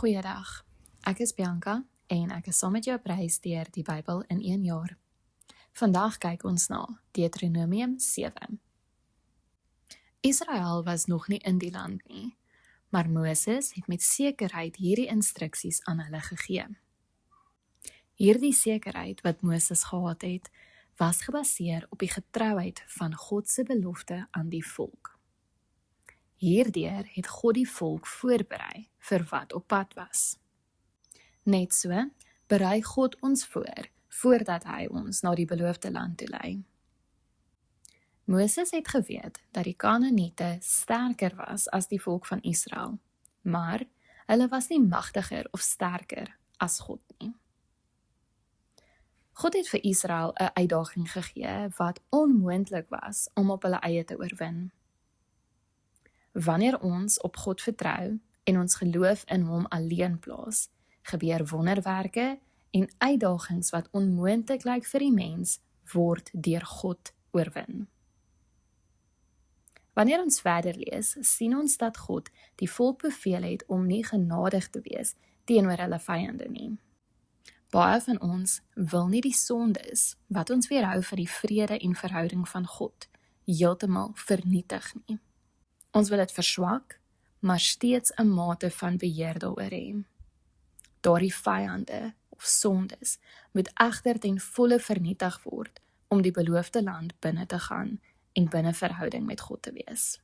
Goeiedag, ek is Bianca en ek is saam met jou op reis deur die Bybel in 1 jaar. Vandag kyk ons na Deuteronomium 7. Israel was nog nie in die land nie, maar Moses het met sekerheid hierdie instruksies aan hulle gegee. Hierdie sekerheid wat Moses gehad het, was gebaseer op die getrouheid van God se belofte aan die volk. Hierdeur het God die volk voorberei vir wat op pad was. Net so berei God ons voordat hy ons na die beloofde land toe lei. Moses het geweet dat die Kanaaniete sterker was as die volk van Israel, maar hulle was nie magtiger of sterker as God nie. God het vir Israel 'n uitdaging gegee wat onmoontlik was om op hulle eie te oorwin. Wanneer ons op God vertrou en ons geloof in hom alleen plaas, gebeur wonderwerke en uitdagings wat onmoontlik lyk vir die mens, word deur God oorwin. Wanneer ons verder lees, sien ons dat God die volk beveel het om nie genadig te wees teenoor hulle vyande nie. Baie van ons wil nie die sondes wat ons weerhou van die vrede en verhouding van God heeltemal vernietig nie. Ons wil dit verswak, maar steeds 'n mate van beheer daaroor hê. Daardie vyande of sondes moet egter ten volle vernietig word om die beloofde land binne te gaan en binne verhouding met God te wees.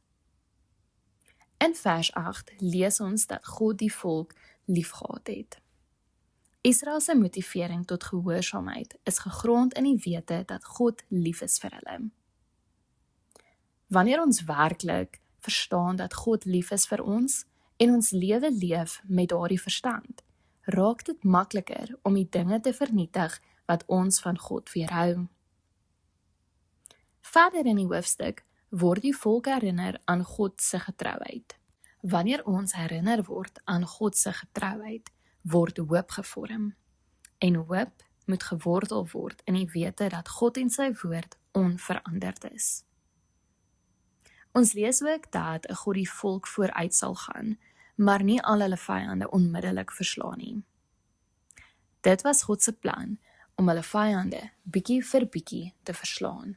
In vers 8 lees ons dat God die volk liefgehad het. Israel se motivering tot gehoorsaamheid is gegrond in die wete dat God lief is vir hulle. Wanneer ons werklik verstaan dat God lief is vir ons en ons lewe leef met daardie verstand, raak dit makliker om die dinge te vernietig wat ons van God weerhou. Verder in die hoofstuk word die volk herinner aan God se getrouheid. Wanneer ons herinner word aan God se getrouheid, word hoop gevorm. En hoop moet gewortel word in die wete dat God en sy woord onveranderd is. Ons lees ook dat God die volk vooruit sal gaan, maar nie al hulle vyande onmiddellik verslaan nie. Dit was God se plan om hulle vyande bietjie vir bietjie te verslaan.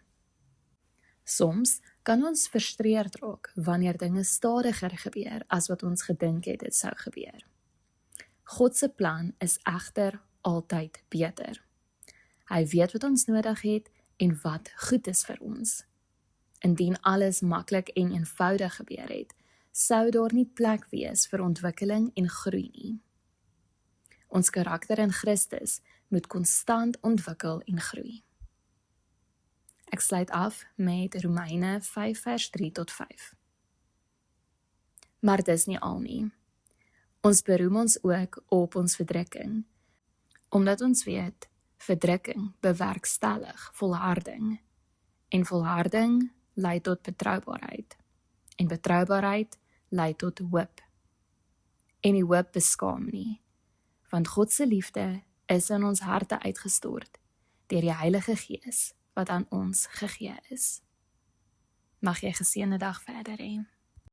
Soms kan ons frustreerd raak wanneer dinge stadiger gebeur as wat ons gedink het dit sou gebeur. God se plan is egter altyd beter. Hy weet wat ons nodig het en wat goed is vir ons. Indien alles maklik en eenvoudig gebeur het, sou daar nie plek wees vir ontwikkeling en groei nie. Ons karakter in Christus moet konstant ontwikkel en groei. Ek sluit af met Romeine 5 vers 3 tot 5. Maar dis nie al nie. Ons beroem ons ook op ons verdrukking, omdat ons weet, verdrukking bewerkstellig volharding, en volharding lei tot betroubaarheid, en betroubaarheid lei tot hoop. En die hoop beskaam nie, want God se liefde is in ons harte uitgestort deur die Heilige Gees wat aan ons gegee is. Mag jy 'n geseënde dag verder hê.